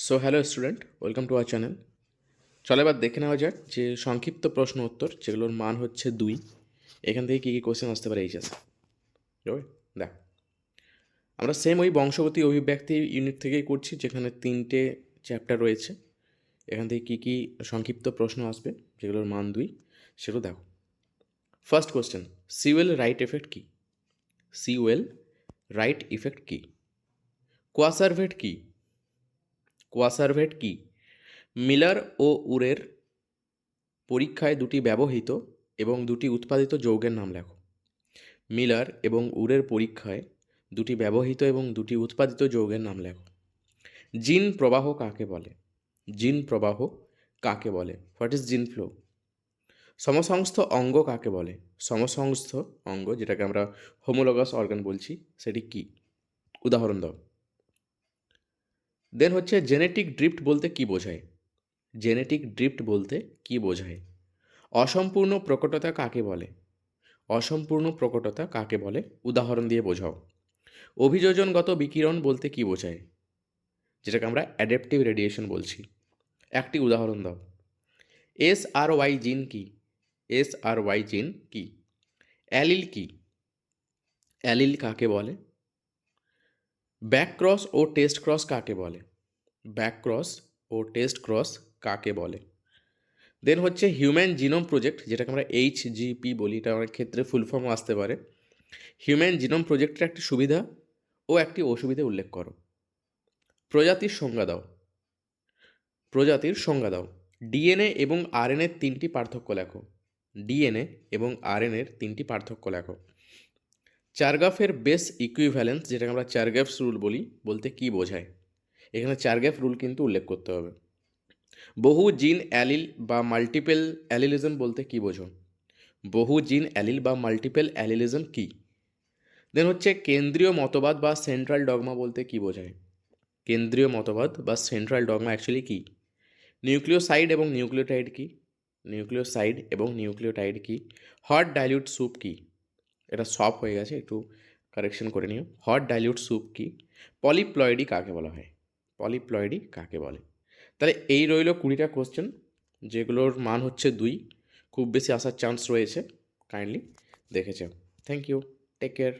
So hello student, welcome to our channel. চলো এবার দেখে নেওয়া যাক যে সংক্ষিপ্ত প্রশ্ন উত্তর যেগুলোর মান হচ্ছে 2, এখান থেকে কী কী কোশ্চেন আসতে পারে এইচএসে। দেখ, আমরা সেম ওই বংশগতি অভিব্যক্তি ইউনিট থেকেই করছি, যেখানে 3টে চ্যাপ্টার রয়েছে। এখান থেকে কী কী সংক্ষিপ্ত প্রশ্ন আসবে যেগুলোর মান 2, সেগুলো দেখো। First question, Sewall Wright effect কী? সিওয়েল রাইট ইফেক্ট কী? কোয়াসারভেট কী? কোয়াসারভেট কী? মিলার ও উরের পরীক্ষায় দুটি ব্যবহৃত এবং দুটি উৎপাদিত যৌগের নাম লেখো। মিলার এবং উরের পরীক্ষায় দুটি ব্যবহৃত এবং দুটি উৎপাদিত যৌগের নাম লেখো। জিন প্রবাহ কাকে বলে? জিন প্রবাহ কাকে বলে? হোয়াট ইজ জিন ফ্লো? সমসংস্থ অঙ্গ কাকে বলে? সমসংস্থ অঙ্গ, যেটাকে আমরা হোমোলগাস অর্গান বলছি, সেটি কি? উদাহরণ দাও। দেন হচ্ছে জেনেটিক ড্রিফট বলতে কি বোঝায়? জেনেটিক ড্রিফট বলতে কি বোঝায়? অসম্পূর্ণ প্রকটতা কাকে বলে? অসম্পূর্ণ প্রকটতা কাকে বলে? উদাহরণ দিয়ে বোঝাও। অভিযোজনগত বিকিরণ বলতে কি বোঝায়? যেটাকে আমরা অ্যাডাপটিভ রেডিয়েশন বলছি। একটি উদাহরণ দাও। এসআরওয়াই জিন কি? এসআরওয়াই জিন কি? অ্যালিল কি? অ্যালিল কাকে বলে? ব্যাক ক্রস ও টেস্ট ক্রস কাকে বলে? ব্যাক ক্রস ও টেস্ট ক্রস কাকে বলে? দেন হচ্ছে হিউম্যান জিনোম প্রজেক্ট, যেটাকে আমরা HGP বলি, এটা অনেক ক্ষেত্রে ফুল ফর্ম আসতে পারে। হিউম্যান জিনোম প্রজেক্টের একটি সুবিধা ও একটি অসুবিধা উল্লেখ করো। প্রজাতির সংজ্ঞা দাও। প্রজাতির সংজ্ঞা দাও। ডিএনএ এবং আরএনএর 3টি পার্থক্য লেখো। ডিএনএ এবং আরএনএর 3টি পার্থক্য লেখো। চারগাফের বেস ইকুইভ্যালেন্স, যেটাকে আমরা চারগাফস রুল বলি, বলতে কি বোঝায়? এখানে চারগাফ রুল কিন্তু উল্লেখ করতে হবে। বহু জিন অ্যালিল বা মাল্টিপল অ্যালিলিজম বলতে কি বোঝো? বহু জিন অ্যালিল বা মাল্টিপল অ্যালিলিজম কি? দেন হচ্ছে কেন্দ্রীয় মতবাদ বা সেন্ট্রাল ডগমা বলতে কি বোঝায়? কেন্দ্রীয় মতবাদ বা সেন্ট্রাল ডগমা অ্যাকচুয়ালি কী? নিউক্লিওসাইড এবং নিউক্লিওটাইড কি? নিউক্লিওসাইড এবং নিউক্লিওটাইড কি? হট ডাইলিউট স্যুপ কি? এটা সফট হয়ে গেছে, একটু কারেকশন করে নিও। হট ডাইলিউট স্যুপ কি? পলিপ্লয়েডি কাকে বলা হয়? পলিপ্লয়েডি কাকে বলে? তাহলে এই রইল 20টা কোশ্চেন, যেগুলোর মান হচ্ছে 2, খুব বেশি আসার চান্স রয়েছে। কাইন্ডলি দেখে যাও। Thank you, take care.